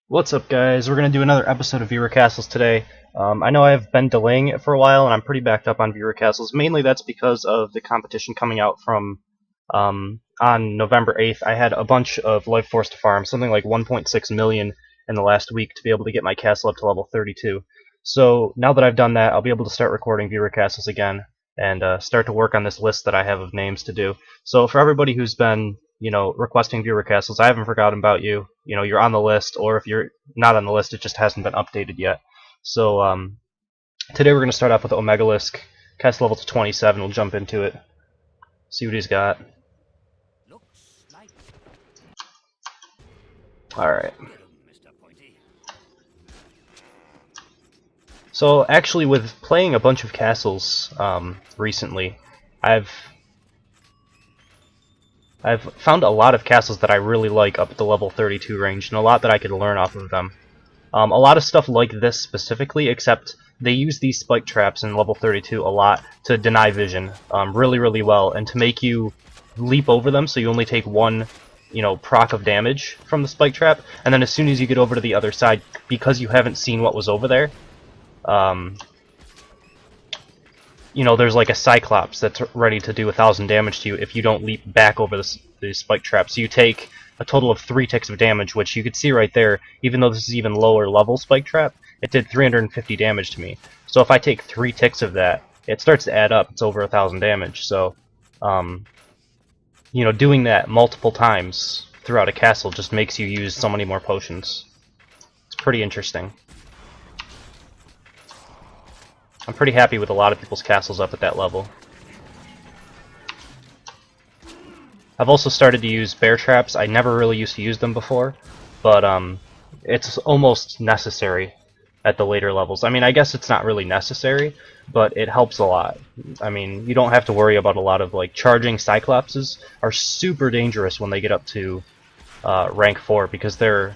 What's up, guys? We're going to do another episode of Viewer Castles today. I know I've been delaying it for a while, and I'm pretty backed up on Viewer Castles. Mainly that's because of the competition coming out from on November 8th. I had a bunch of life force to farm, something like 1.6 million in the last week to be able to get my castle up to level 32. So now that I've done that, I'll be able to start recording Viewer Castles again and start to work on this list that I have of names to do. So for everybody who's been requesting viewer castles, I haven't forgotten about you. You're on the list, or if you're not on the list, it just hasn't been updated yet. So today we're going to start off with Omegalisc, cast level to 27. We'll jump into it, see what he's got. Alright. So actually, with playing a bunch of castles recently, I've found a lot of castles that I really like up at the level 32 range, and a lot that I could learn off of them. A lot of stuff like this specifically, except they use these spike traps in level 32 a lot to deny vision really well, and to make you leap over them so you only take one proc of damage from the spike trap, and then as soon as you get over to the other side, because you haven't seen what was over there, there's like a Cyclops that's ready to do 1,000 damage to you if you don't leap back over the spike trap. So you take a total of 3 ticks of damage, which you could see right there, even though this is even lower level spike trap, it did 350 damage to me. So if I take 3 ticks of that, it starts to add up. It's over 1,000 damage. So, doing that multiple times throughout a castle just makes you use so many more potions. It's pretty interesting. I'm pretty happy with a lot of people's castles up at that level. I've also started to use bear traps. I never really used to use them before, but it's almost necessary at the later levels. I mean, I guess it's not really necessary, but it helps a lot. I mean, you don't have to worry about a lot of charging Cyclopses are super dangerous when they get up to rank 4 because their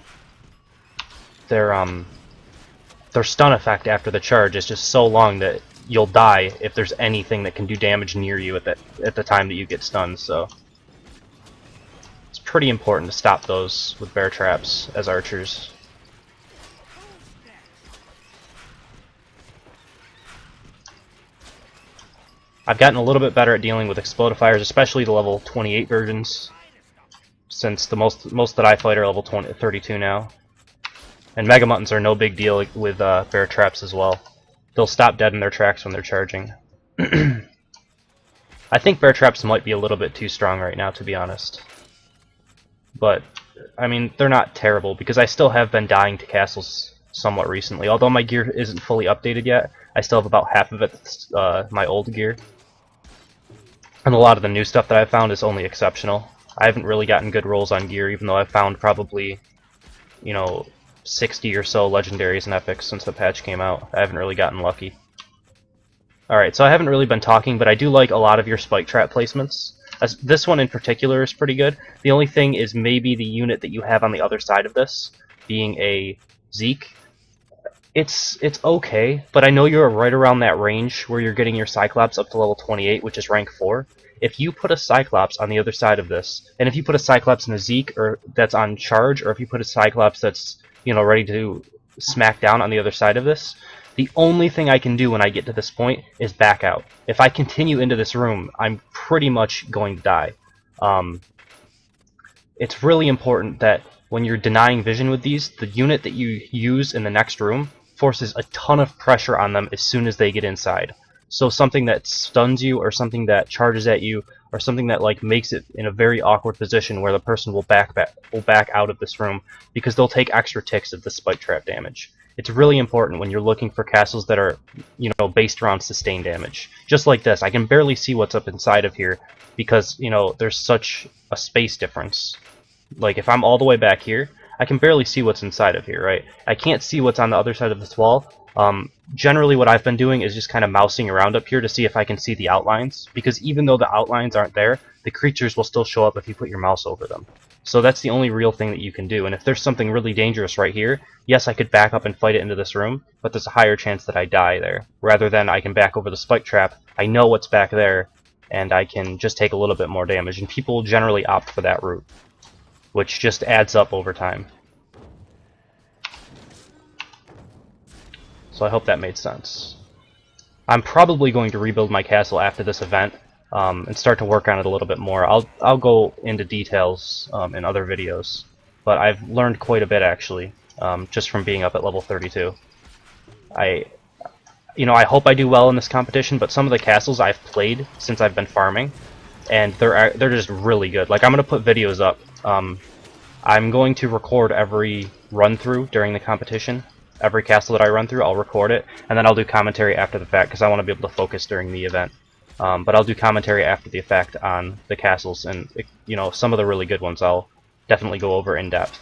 stun effect after the charge is just so long that you'll die if there's anything that can do damage near you at the time that you get stunned. So it's pretty important to stop those with bear traps as archers. I've gotten a little bit better at dealing with explodifiers, especially the level 28 versions, since the most that I fight are level 32 now. And Mega Muttons are no big deal with bear traps as well. They'll stop dead in their tracks when they're charging. I think bear traps might be a little bit too strong right now, to be honest. But, I mean, they're not terrible, because I still have been dying to castles somewhat recently. Although my gear isn't fully updated yet, I still have about half of it my old gear. And a lot of the new stuff that I've found is only exceptional. I haven't really gotten good rolls on gear, even though I've found probably, 60 or so legendaries and epics since the patch came out. I haven't really gotten lucky. Alright, so I haven't really been talking, but I do like a lot of your spike trap placements. This one in particular is pretty good. The only thing is maybe the unit that you have on the other side of this, being a Zeke. It's okay, but I know you're right around that range where you're getting your Cyclops up to level 28, which is rank 4. If you put a Cyclops on the other side of this, and if you put a Cyclops in a Zeke or that's on charge, or if you put a Cyclops that's ready to smack down on the other side of this, the only thing I can do when I get to this point is back out. If I continue into this room, I'm pretty much going to die. It's really important that when you're denying vision with these, the unit that you use in the next room forces a ton of pressure on them as soon as they get inside. So something that stuns you, or something that charges at you, or something that makes it in a very awkward position where the person will back out of this room because they'll take extra ticks of the spike trap damage. It's really important when you're looking for castles that are, based around sustained damage. Just like this, I can barely see what's up inside of here because, there's such a space difference. Like if I'm all the way back here, I can barely see what's inside of here, right? I can't see what's on the other side of this wall. Generally what I've been doing is just kind of mousing around up here to see if I can see the outlines, because even though the outlines aren't there, the creatures will still show up if you put your mouse over them. So that's the only real thing that you can do, and if there's something really dangerous right here, yes, I could back up and fight it into this room, but there's a higher chance that I die there, rather than I can back over the spike trap, I know what's back there, and I can just take a little bit more damage, and people generally opt for that route, which just adds up over time. So I hope that made sense. I'm probably going to rebuild my castle after this event and start to work on it a little bit more. I'll go into details in other videos, but I've learned quite a bit actually, just from being up at level 32. I hope I do well in this competition, but some of the castles I've played since I've been farming, and they're just really good. Like, I'm gonna put videos up. I'm going to record every run through during the competition. Every castle that I run through, I'll record it, and then I'll do commentary after the fact because I want to be able to focus during the event. But I'll do commentary after the fact on the castles, and some of the really good ones I'll definitely go over in depth.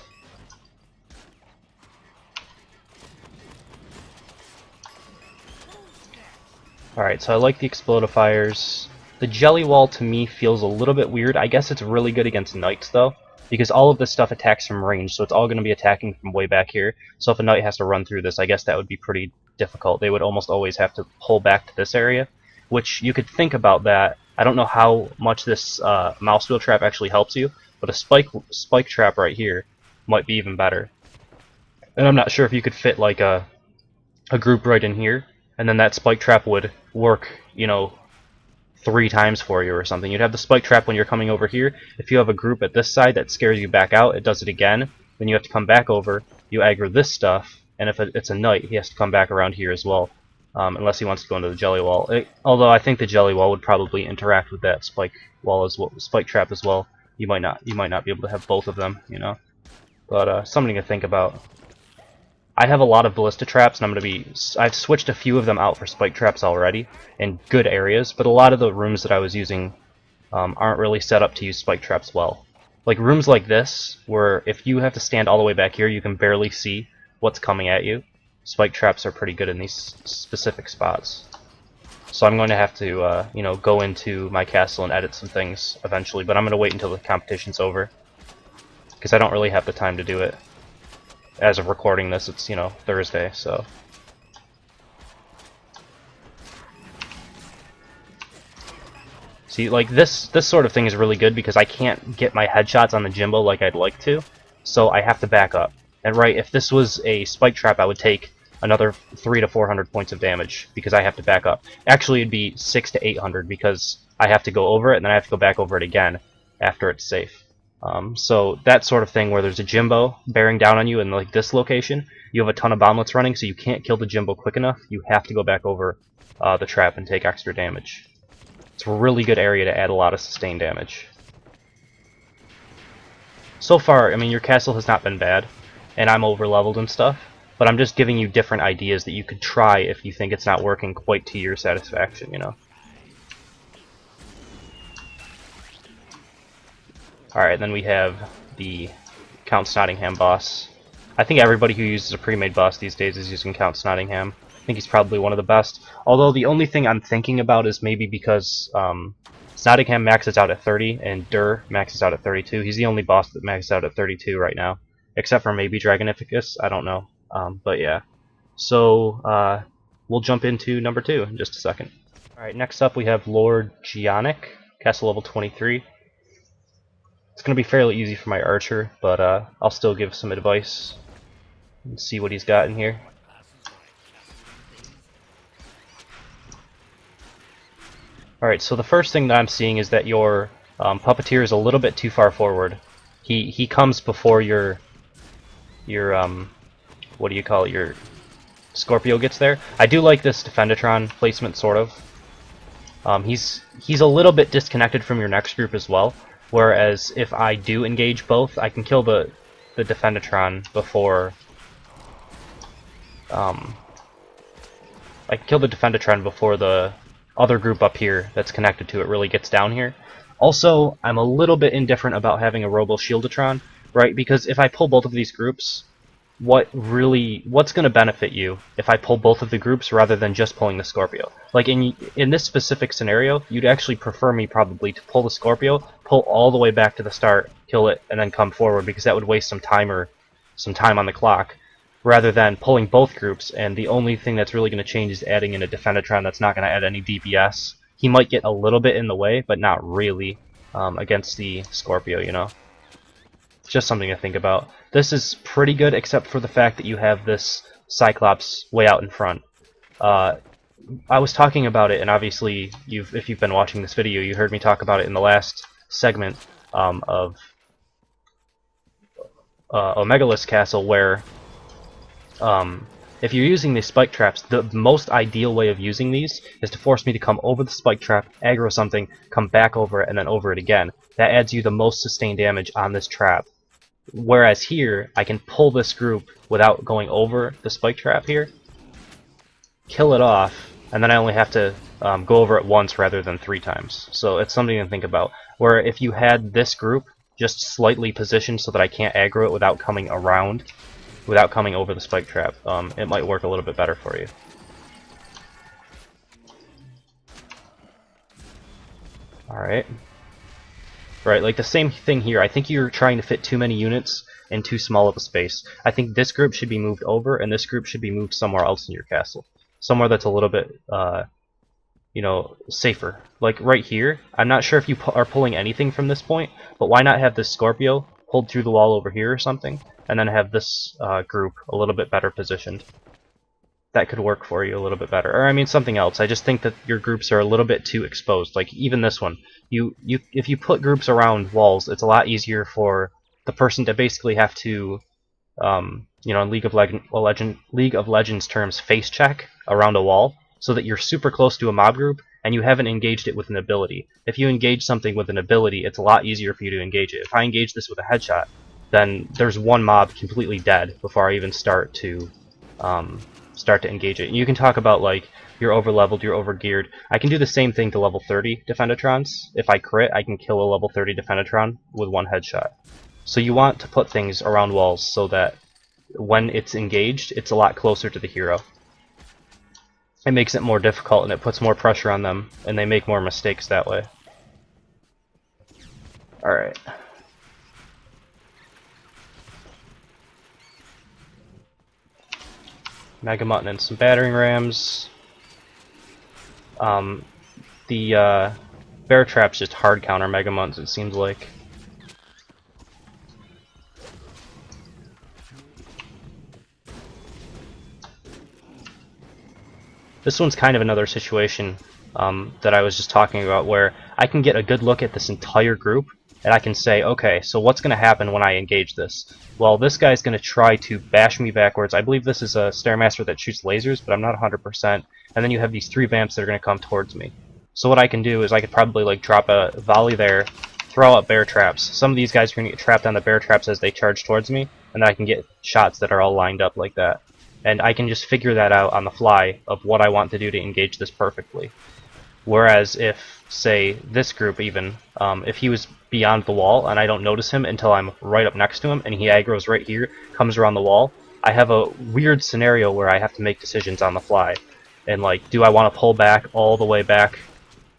Alright, so I like the explodifiers. The jelly wall to me feels a little bit weird. I guess it's really good against knights though, because all of this stuff attacks from range, so it's all going to be attacking from way back here. So if a knight has to run through this, I guess that would be pretty difficult. They would almost always have to pull back to this area, which you could think about that. I don't know how much this mouse wheel trap actually helps you, but a spike trap right here might be even better. And I'm not sure if you could fit like a group right in here, and then that spike trap would work, 3 times for you or something. You'd have the spike trap when you're coming over here. If you have a group at this side that scares you back out, it does it again. Then you have to come back over, you aggro this stuff, and if it's a knight, he has to come back around here as well. Unless he wants to go into the jelly wall. Although I think the jelly wall would probably interact with that spike wall as well, spike trap as well. You might not be able to have both of them, But something to think about. I have a lot of ballista traps, and I've switched a few of them out for spike traps already in good areas, but a lot of the rooms that I was using aren't really set up to use spike traps well. Like rooms like this, where if you have to stand all the way back here, you can barely see what's coming at you. Spike traps are pretty good in these specific spots. So I'm going to have to, go into my castle and edit some things eventually, but I'm going to wait until the competition's over, because I don't really have the time to do it. As of recording this, it's, Thursday, so. See, like, this sort of thing is really good because I can't get my headshots on the Jimbo like I'd like to, so I have to back up. And right, if this was a spike trap, I would take another 300 to 400 points of damage because I have to back up. Actually, it'd be 600 to 800 because I have to go over it and then I have to go back over it again after it's safe. So that sort of thing where there's a Jimbo bearing down on you in like this location, you have a ton of bomblets running, so you can't kill the Jimbo quick enough. You have to go back over the trap and take extra damage. It's a really good area to add a lot of sustained damage. So far, I mean, your castle has not been bad, and I'm over leveled and stuff, but I'm just giving you different ideas that you could try if you think it's not working quite to your satisfaction, Alright, then we have the Count Snottingham boss. I think everybody who uses a pre-made boss these days is using Count Snottingham. I think he's probably one of the best. Although the only thing I'm thinking about is maybe because Snottingham maxes out at 30 and Durr maxes out at 32. He's the only boss that maxes out at 32 right now. Except for maybe Dragonificus, I don't know. But yeah. So we'll jump into number 2 in just a second. Alright, next up we have Lord-Geonik, castle level 23. It's going to be fairly easy for my archer, but I'll still give some advice and see what he's got in here. Alright, so the first thing that I'm seeing is that your puppeteer is a little bit too far forward. He comes before your what do you call it, your Scorpio gets there. I do like this Defendatron placement, sort of. He's a little bit disconnected from your next group as well. Whereas if I do engage both, I can kill the Defendatron before the other group up here that's connected to it really gets down here. Also, I'm a little bit indifferent about having a Robo Shieldatron, right? Because if I pull both of these groups, what's going to benefit you if I pull both of the groups rather than just pulling the Scorpio? Like in this specific scenario, you'd actually prefer me probably to pull the Scorpio, pull all the way back to the start, kill it, and then come forward, because that would waste some time on the clock, rather than pulling both groups, and the only thing that's really going to change is adding in a Defendatron that's not going to add any DPS. He might get a little bit in the way, but not really against the Scorpio, Just something to think about. This is pretty good, except for the fact that you have this Cyclops way out in front. I was talking about it, and obviously, if you've been watching this video, you heard me talk about it in the last segment of Omegalisc Castle, where if you're using these spike traps, the most ideal way of using these is to force me to come over the spike trap, aggro something, come back over it, and then over it again. That adds you the most sustained damage on this trap. Whereas here, I can pull this group without going over the spike trap here, kill it off, and then I only have to go over it once rather than 3 times. So it's something to think about. Where if you had this group just slightly positioned so that I can't aggro it without coming around, without coming over the spike trap, it might work a little bit better for you. Alright. Right, like the same thing here. I think you're trying to fit too many units in too small of a space. I think this group should be moved over, and this group should be moved somewhere else in your castle. Somewhere that's a little bit, you know, safer. Like right here, I'm not sure if you are pulling anything from this point, but why not have this Scorpio pulled through the wall over here or something, and then have this group a little bit better positioned. That could work for you a little bit better. Or I mean something else. I just think that your groups are a little bit too exposed. Like even this one, if you put groups around walls, it's a lot easier for the person to basically have to, you know, in League of Legends terms, face check around a wall, so that you're super close to a mob group and you haven't engaged it with an ability. If you engage something with an ability, it's a lot easier for you to engage it. If I engage this with a headshot, then there's one mob completely dead before I even start to engage it. And you can talk about like you're over leveled, you're over geared. I can do the same thing to level 30 Defendatrons. If I crit, I can kill a level 30 Defendatron with one headshot. So you want to put things around walls so that when it's engaged, it's a lot closer to the hero. It makes it more difficult and it puts more pressure on them, and they make more mistakes that way. Alright. Mega Mutton and some battering rams. The bear traps just hard counter Mega Muttons, it seems like. This one's kind of another situation that I was just talking about, where I can get a good look at this entire group, and I can say, okay, so what's going to happen when I engage this? Well, this guy's going to try to bash me backwards. I believe this is a Stairmaster that shoots lasers, but I'm not 100%. And then you have these 3 vamps that are going to come towards me. So what I can do is I could probably like drop a volley there, throw out bear traps. Some of these guys are going to get trapped on the bear traps as they charge towards me, and then I can get shots that are all lined up like that. And I can just figure that out on the fly of what I want to do to engage this perfectly. Whereas if, say, this group even, if he was beyond the wall and I don't notice him until I'm right up next to him and he aggroes right here, comes around the wall, I have a weird scenario where I have to make decisions on the fly. And like, do I want to pull back all the way back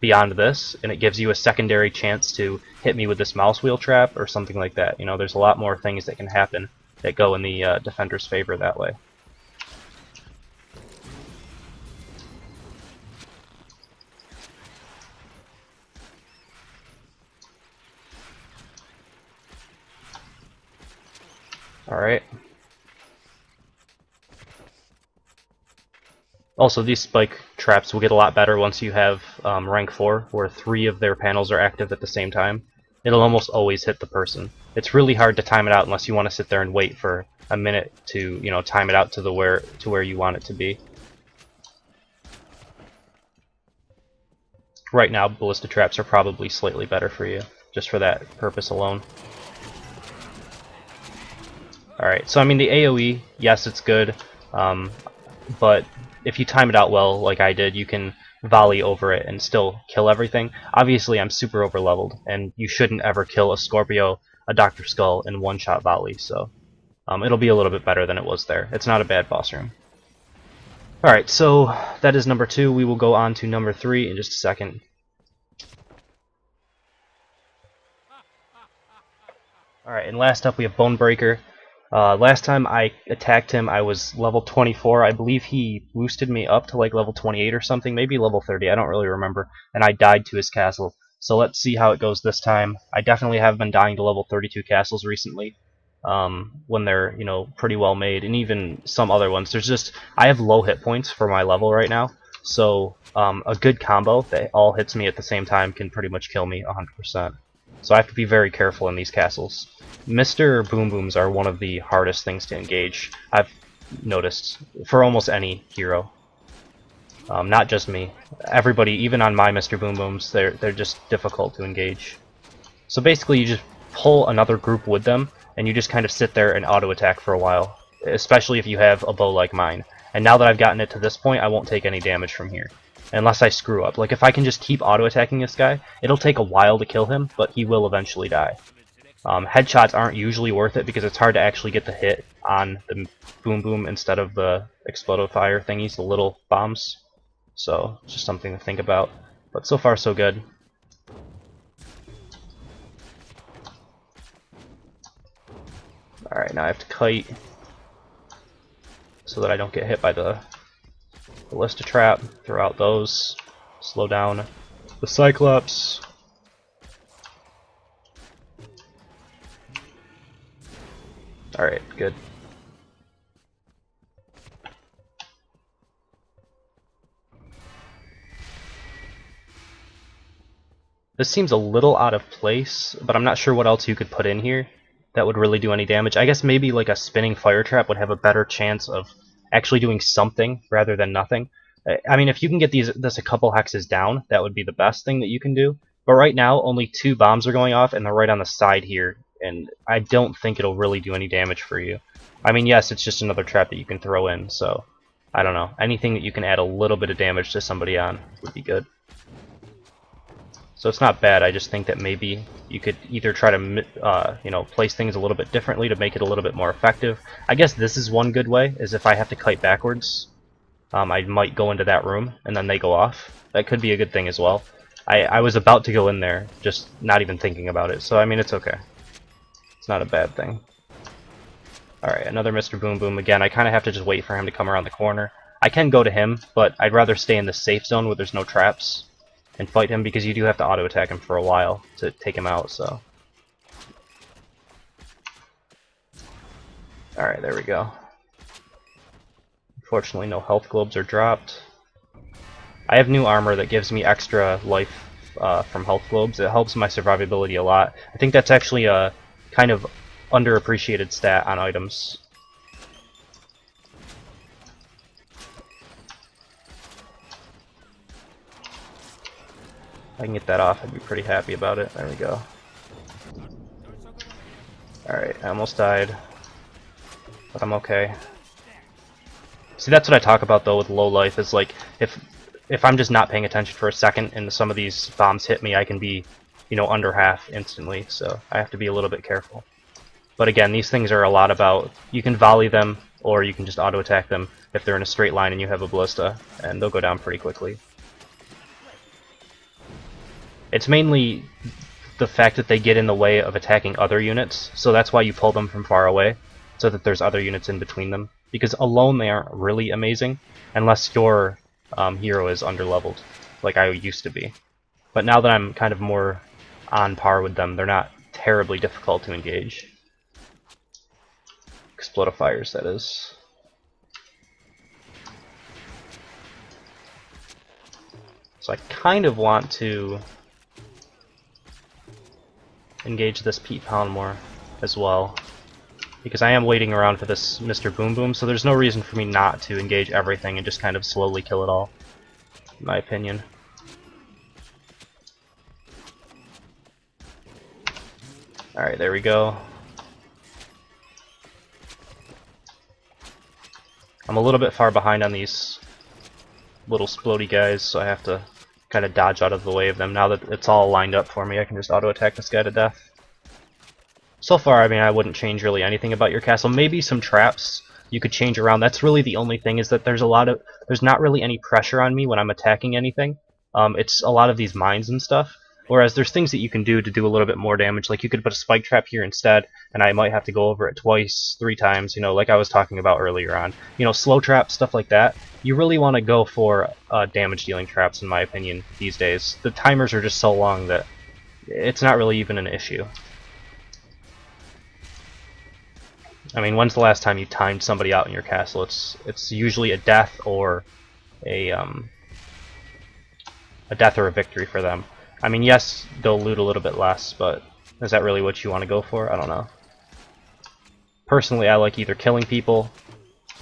beyond this, and it gives you a secondary chance to hit me with this mouse wheel trap or something like that? You know, there's a lot more things that can happen that go in the defender's favor that way. Alright. Also, these spike traps will get a lot better once you have rank 4, where 3 of their panels are active at the same time. It'll almost always hit the person. It's really hard to time it out unless you want to sit there and wait for a minute to, you know, time it out to where you want it to be. Right now, ballista traps are probably slightly better for you, just for that purpose alone. Alright, so I mean the AoE, yes, it's good, but if you time it out well, like I did, you can volley over it and still kill everything. Obviously, I'm super over leveled, and you shouldn't ever kill a Scorpio, a Dr. Skull, in one-shot volley, so it'll be a little bit better than it was there. It's not a bad boss room. Alright, so that is number 2. We will go on to number 3 in just a second. Alright, and last up we have Bonebreaker. Last time I attacked him, I was level 24. I believe he boosted me up to like level 28 or something, maybe level 30, I don't really remember, and I died to his castle. So let's see how it goes this time. I definitely have been dying to level 32 castles recently. when they're, you know, pretty well made, and even some other ones. There's just, I have low hit points for my level right now, so a good combo that all hits me at the same time can pretty much kill me 100%. So I have to be very careful in these castles. Mr. Boom Booms are one of the hardest things to engage, I've noticed, for almost any hero. Not just me. Everybody, even on my Mr. Boom Booms, they're just difficult to engage. So basically you just pull another group with them, and you just kind of sit there and auto-attack for a while, especially if you have a bow like mine. And now that I've gotten it to this point, I won't take any damage from here, unless I screw up. Like, if I can just keep auto-attacking this guy, it'll take a while to kill him, but he will eventually die. Headshots aren't usually worth it because it's hard to actually get the hit on the Boom Boom instead of the explosive fire thingies, the little bombs. So, just something to think about. But so far so good. Alright, now I have to kite so that I don't get hit by the ballista trap. Throw out those. Slow down the Cyclops. Alright, good. This seems a little out of place, but I'm not sure what else you could put in here that would really do any damage. I guess maybe like a spinning fire trap would have a better chance of actually doing something rather than nothing. I mean, if you can get this a couple hexes down, that would be the best thing that you can do. But right now, only 2 bombs are going off, and they're right on the side here, and I don't think it'll really do any damage for you. I mean, yes, it's just another trap that you can throw in, so I don't know. Anything that you can add a little bit of damage to somebody on would be good. So it's not bad, I just think that maybe you could either try to you know, place things a little bit differently to make it a little bit more effective. I guess this is one good way, is if I have to kite backwards, I might go into that room and then they go off. That could be a good thing as well. I was about to go in there, just not even thinking about it, so I mean, it's okay. It's not a bad thing. Alright, another Mr. Boom Boom. Again, I kind of have to just wait for him to come around the corner. I can go to him, but I'd rather stay in the safe zone where there's no traps and fight him, because you do have to auto-attack him for a while to take him out, so. Alright, there we go. Unfortunately, no health globes are dropped. I have new armor that gives me extra life from health globes. It helps my survivability a lot. I think that's actually a kind of underappreciated stat on items. If I can get that off, I'd be pretty happy about it. There we go. Alright, I almost died, but I'm okay. See, that's what I talk about though with low life, is like, if I'm just not paying attention for a second and some of these bombs hit me, I can be, you know, under half instantly, so I have to be a little bit careful. But again, these things are a lot about, you can volley them, or you can just auto-attack them if they're in a straight line and you have a ballista, and they'll go down pretty quickly. It's mainly the fact that they get in the way of attacking other units, so that's why you pull them from far away, so that there's other units in between them. Because alone they aren't really amazing, unless your hero is underleveled, like I used to be. But now that I'm kind of more on par with them, they're not terribly difficult to engage. Explodifiers, that is. So I kind of want to engage this Pete Pound more as well, because I am waiting around for this Mr. Boom Boom, so there's no reason for me not to engage everything and just kind of slowly kill it all, in my opinion. Alright, there we go. I'm a little bit far behind on these little splody guys, so I have to kind of dodge out of the way of them. Now that it's all lined up for me, I can just auto-attack this guy to death. So far, I mean, I wouldn't change really anything about your castle. Maybe some traps you could change around. That's really the only thing, is that there's not really any pressure on me when I'm attacking anything. It's a lot of these mines and stuff. Whereas there's things that you can do to do a little bit more damage. Like you could put a spike trap here instead, and I might have to go over it twice, 3 times, you know, like I was talking about earlier on. You know, slow traps, stuff like that. You really want to go for damage dealing traps, in my opinion, these days. The timers are just so long that it's not really even an issue. I mean, when's the last time you timed somebody out in your castle? It's usually a death or a death or a victory for them. I mean, yes, they'll loot a little bit less, but is that really what you want to go for? I don't know. Personally, I like either killing people.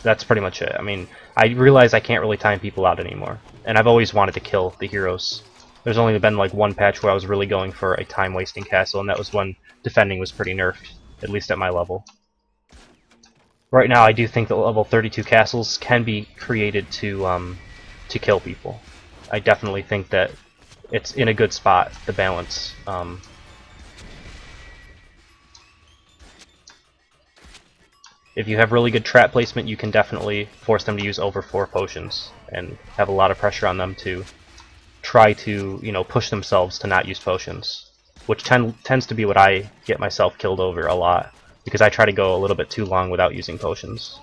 That's pretty much it. I mean, I realize I can't really time people out anymore, and I've always wanted to kill the heroes. There's only been like one patch where I was really going for a time-wasting castle, and that was when defending was pretty nerfed, at least at my level. Right now, I do think that level 32 castles can be created to kill people. I definitely think that it's in a good spot, the balance. If you have really good trap placement, you can definitely force them to use over 4 potions and have a lot of pressure on them to try to, you know, push themselves to not use potions, which tends to be what I get myself killed over a lot, because I try to go a little bit too long without using potions.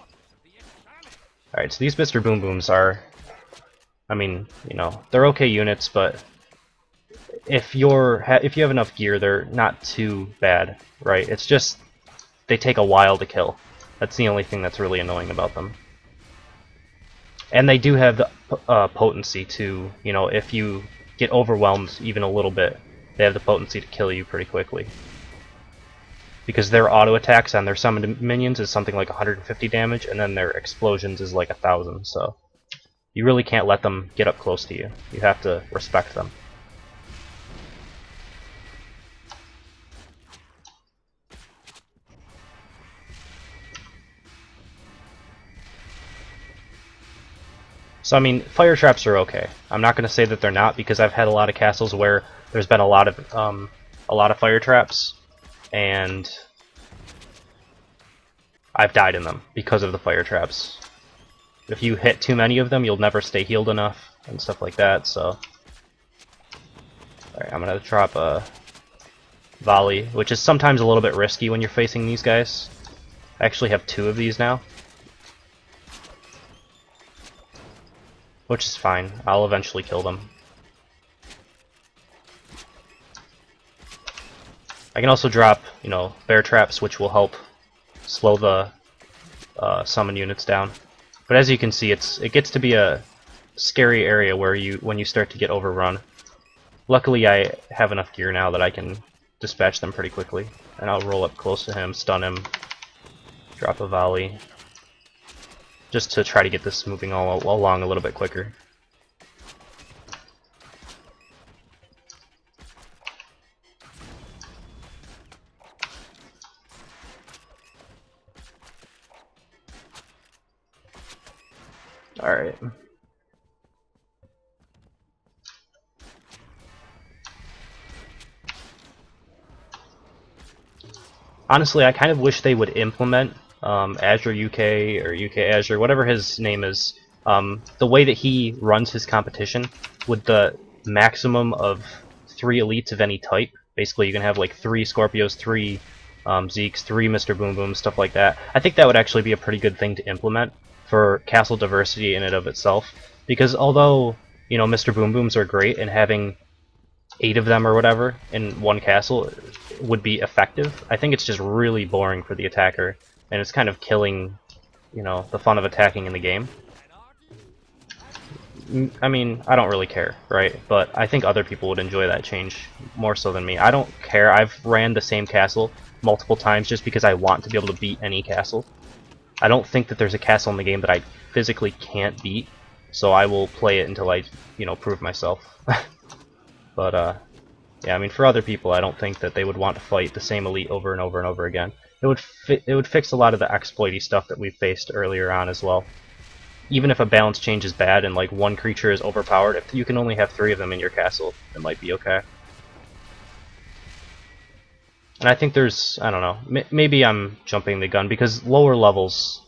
Alright, so these Mr. Boom Booms are, I mean, you know, they're okay units, but if you have enough gear, they're not too bad, right? It's just they take a while to kill. That's the only thing that's really annoying about them. And they do have the potency to, you know, if you get overwhelmed even a little bit, they have the potency to kill you pretty quickly. Because their auto attacks on their summoned minions is something like 150 damage, and then their explosions is like 1,000, so you really can't let them get up close to you. You have to respect them. So I mean, fire traps are okay. I'm not going to say that they're not, because I've had a lot of castles where there's been a lot of fire traps, and I've died in them because of the fire traps. If you hit too many of them, you'll never stay healed enough and stuff like that. So, alright, I'm gonna drop a volley, which is sometimes a little bit risky when you're facing these guys. I actually have 2 of these now, which is fine. I'll eventually kill them. I can also drop, you know, bear traps, which will help slow the summon units down. But as you can see, it gets to be a scary area where when you start to get overrun. Luckily, I have enough gear now that I can dispatch them pretty quickly. And I'll roll up close to him, stun him, drop a volley, just to try to get this moving all along a little bit quicker. Alright. Honestly, I kind of wish they would implement Azure UK or UK Azure, whatever his name is, the way that he runs his competition with the maximum of 3 elites of any type. Basically, you can have like 3 Scorpios, 3 Zeeks, 3 Mr. Boom Booms, stuff like that. I think that would actually be a pretty good thing to implement for castle diversity in and of itself, because although, you know, Mr. Boom Booms are great, and having 8 of them or whatever in one castle would be effective, I think it's just really boring for the attacker, and it's kind of killing, you know, the fun of attacking in the game. I mean, I don't really care, right? But I think other people would enjoy that change more so than me. I don't care. I've ran the same castle multiple times just because I want to be able to beat any castle. I don't think that there's a castle in the game that I physically can't beat, so I will play it until I, you know, prove myself. But, yeah, I mean, for other people, I don't think that they would want to fight the same elite over and over and over again. It would fix a lot of the exploity stuff that we faced earlier on as well. Even if a balance change is bad and, like, one creature is overpowered, if you can only have 3 of them in your castle, it might be okay. And I think there's, I don't know, maybe I'm jumping the gun, because lower levels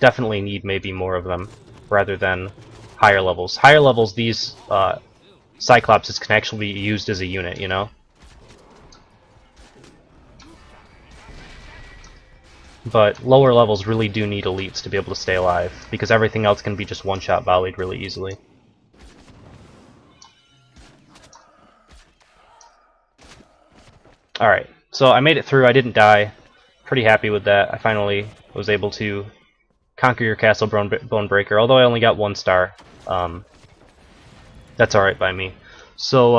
definitely need maybe more of them, rather than higher levels. Higher levels, these Cyclopses can actually be used as a unit, you know? But lower levels really do need elites to be able to stay alive, because everything else can be just one-shot volleyed really easily. Alright, so I made it through, I didn't die. pretty happy with that. I finally was able to conquer your castle, Bonebreaker, although I only got 1 star. That's alright by me. So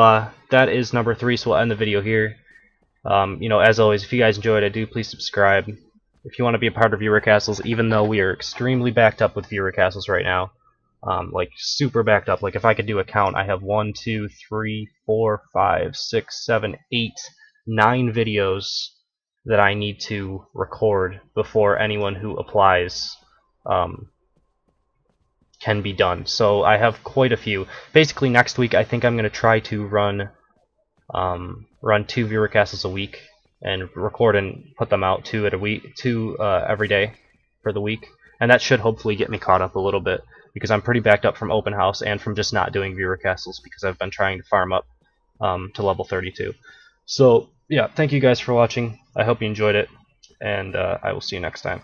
that is number 3, so we'll end the video here. You know, as always, if you guys enjoyed, please subscribe. If you want to be a part of viewer castles, even though we are extremely backed up with viewer castles right now, like super backed up. Like if I could do a count, I have 1, 2, 3, 4, 5, 6, 7, 8, 9 videos that I need to record before anyone who applies can be done. So I have quite a few. Basically, next week I think I'm going to try to run 2 viewer castles a week and record and put them out 2 every day for the week, and that should hopefully get me caught up a little bit, because I'm pretty backed up from open house and from just not doing viewer castles because I've been trying to farm up to level 32. So yeah, thank you guys for watching. I hope you enjoyed it, and I will see you next time.